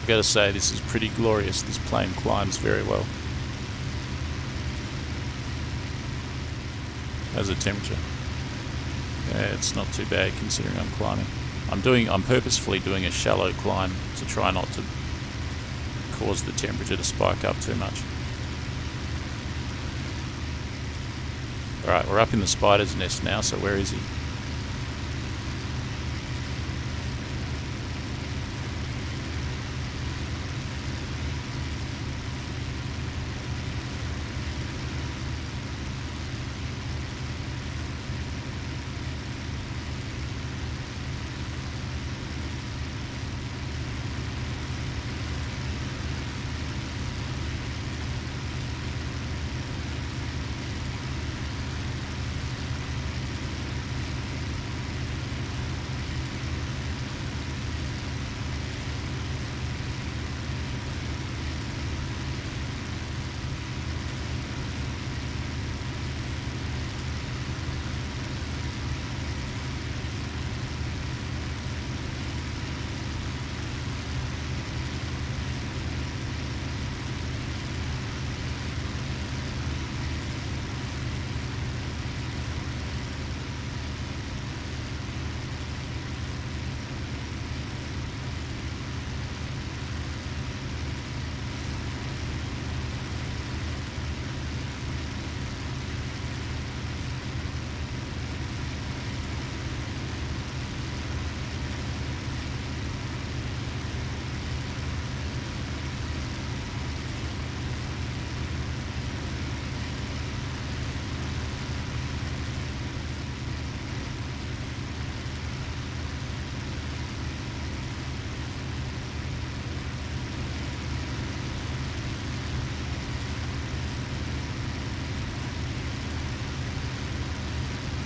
I've got to say, this is pretty glorious. This plane climbs very well. How's the temperature? Yeah, it's not too bad considering I'm climbing. I'm purposefully doing a shallow climb to try not to cause the temperature to spike up too much. Alright, we're up in the spider's nest now, so where is he?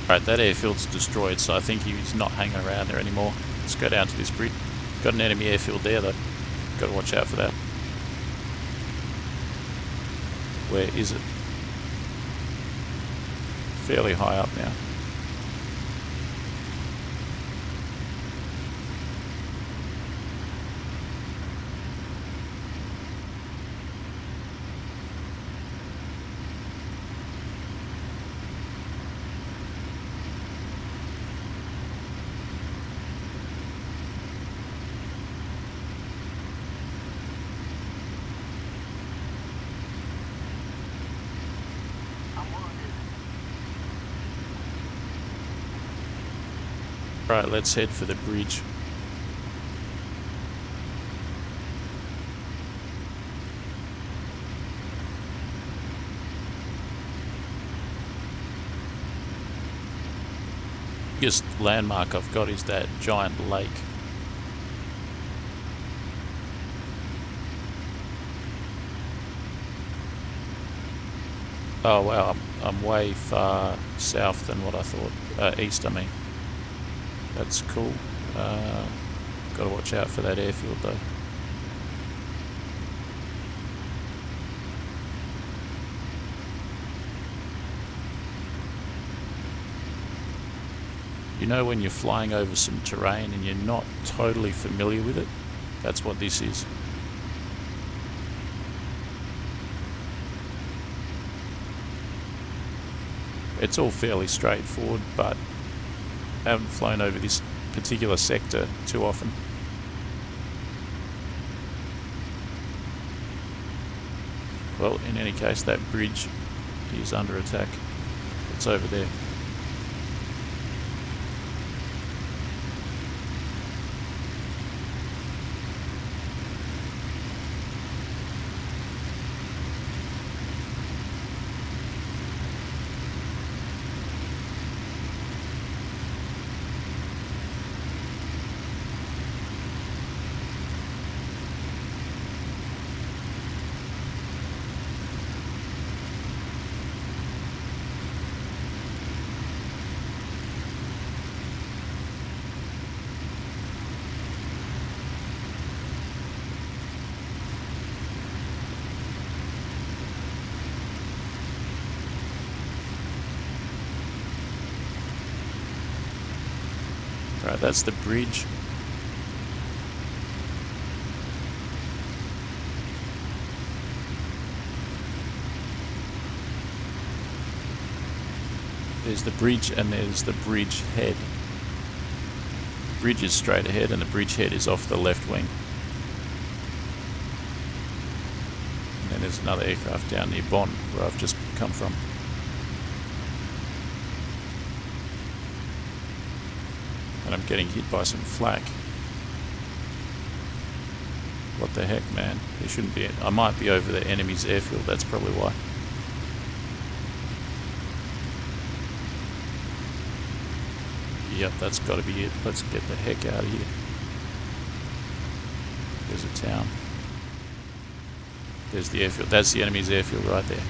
Alright, that airfield's destroyed, so I think he's not hanging around there anymore. Let's go down to this bridge. Got an enemy airfield there though. Got to watch out for that. Where is it? Fairly high up now. Right, let's head for the bridge. Biggest landmark I've got is that giant lake. Oh wow, I'm way far south than what I thought. East, I mean. That's cool. Got to watch out for that airfield though. You know when you're flying over some terrain and you're not totally familiar with it? That's what this is. It's all fairly straightforward, but I haven't flown over this particular sector too often. Well, in any case, that bridge is under attack. It's over there. Right, that's the bridge. There's the bridge and there's the bridge head. The bridge is straight ahead and the bridge head is off the left wing. And then there's another aircraft down near Bonn, where I've just come from. And I'm getting hit by some flak. What the heck, man? There shouldn't be. I might be over the enemy's airfield, that's probably why. Yep, that's got to be it. Let's get the heck out of here. There's a town. There's the airfield. That's the enemy's airfield right there.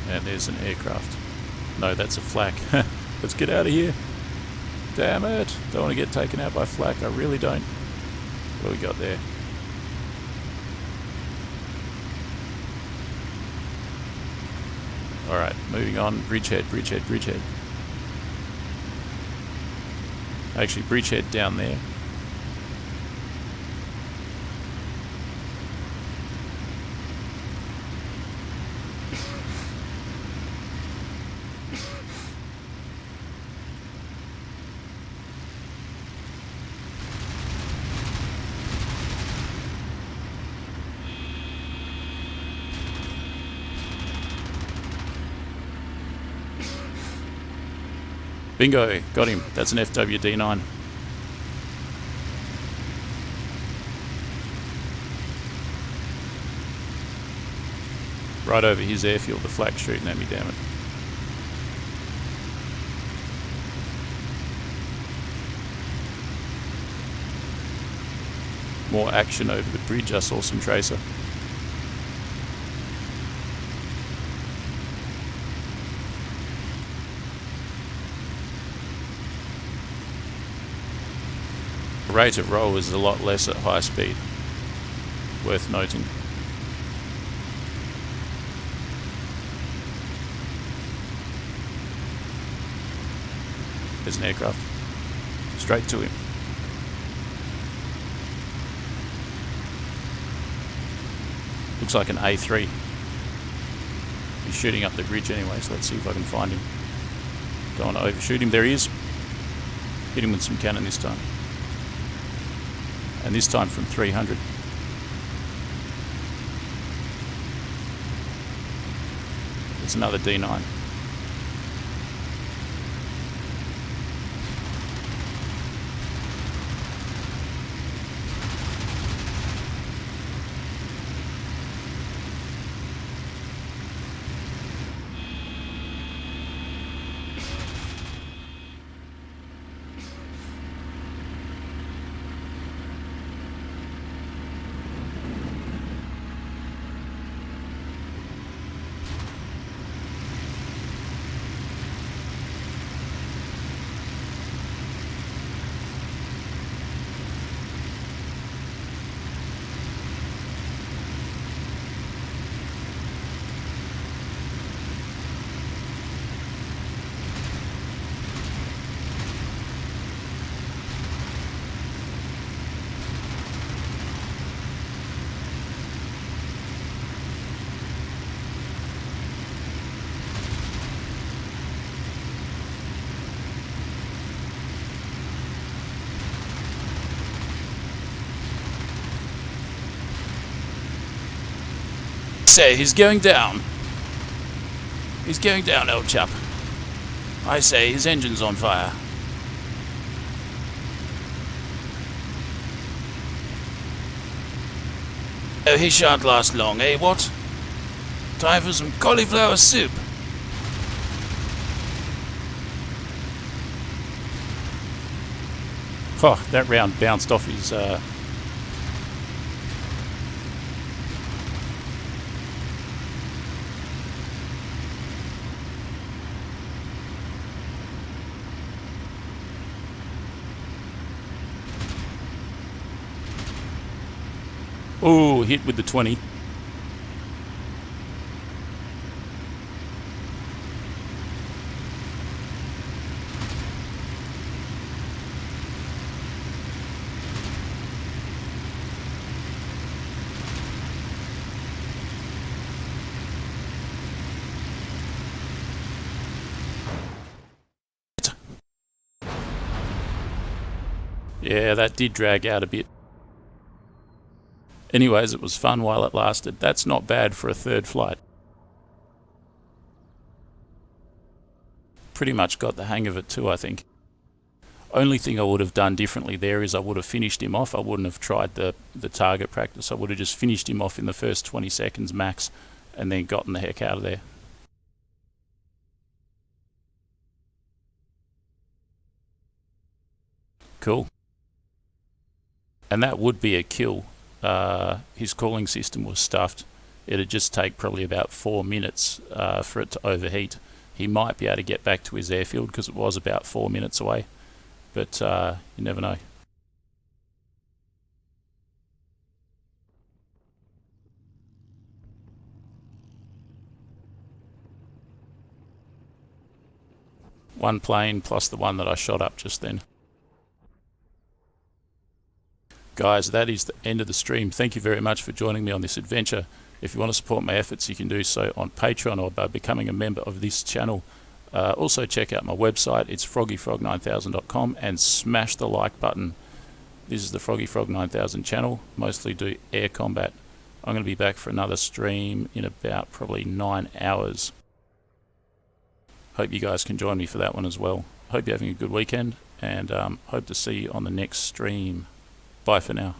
And there's an aircraft. No, that's a flak. Let's get out of here. Damn it. Don't want to get taken out by flak. I really don't. What do we got there? Alright, moving on. Bridgehead, bridgehead, bridgehead. Actually, bridgehead down there. Bingo, got him. That's an FWD-9. Right over his airfield, the flak shooting at me, damn it. More action over the bridge, I saw some tracer. The rate of roll is a lot less at high speed, worth noting. There's an aircraft. Straight to him. Looks like an A3. He's shooting up the bridge anyway, so let's see if I can find him. Don't want to overshoot him. There he is. Hit him with some cannon this time. And this time from 300. There's another D9. say, he's going down. He's going down, old chap. I say, his engine's on fire. Oh, he shan't last long, eh, what? Time for some cauliflower soup. Oh, that round bounced off his... Oh, hit with the 20. Yeah, that did drag out a bit. Anyways, it was fun while it lasted. That's not bad for a third flight. Pretty much got the hang of it too, I think. Only thing I would have done differently there is I would have finished him off. I wouldn't have tried the target practice. I would have just finished him off in the first 20 seconds max and then gotten the heck out of there. Cool. And that would be a kill. His cooling system was stuffed. It'd just take probably about 4 minutes for it to overheat. He might be able to get back to his airfield because it was about 4 minutes away, but you never know. One plane plus the one that I shot up just then. Guys, that is the end of the stream. Thank you very much for joining me on this adventure. If you want to support my efforts, you can do so on Patreon or by becoming a member of this channel. Also check out my website. It's froggyfrog9000.com and smash the like button. This is the froggyfrog9000 channel. Mostly do air combat. I'm going to be back for another stream in about probably 9 hours. Hope you guys can join me for that one as well. Hope you're having a good weekend and hope to see you on the next stream. Bye for now.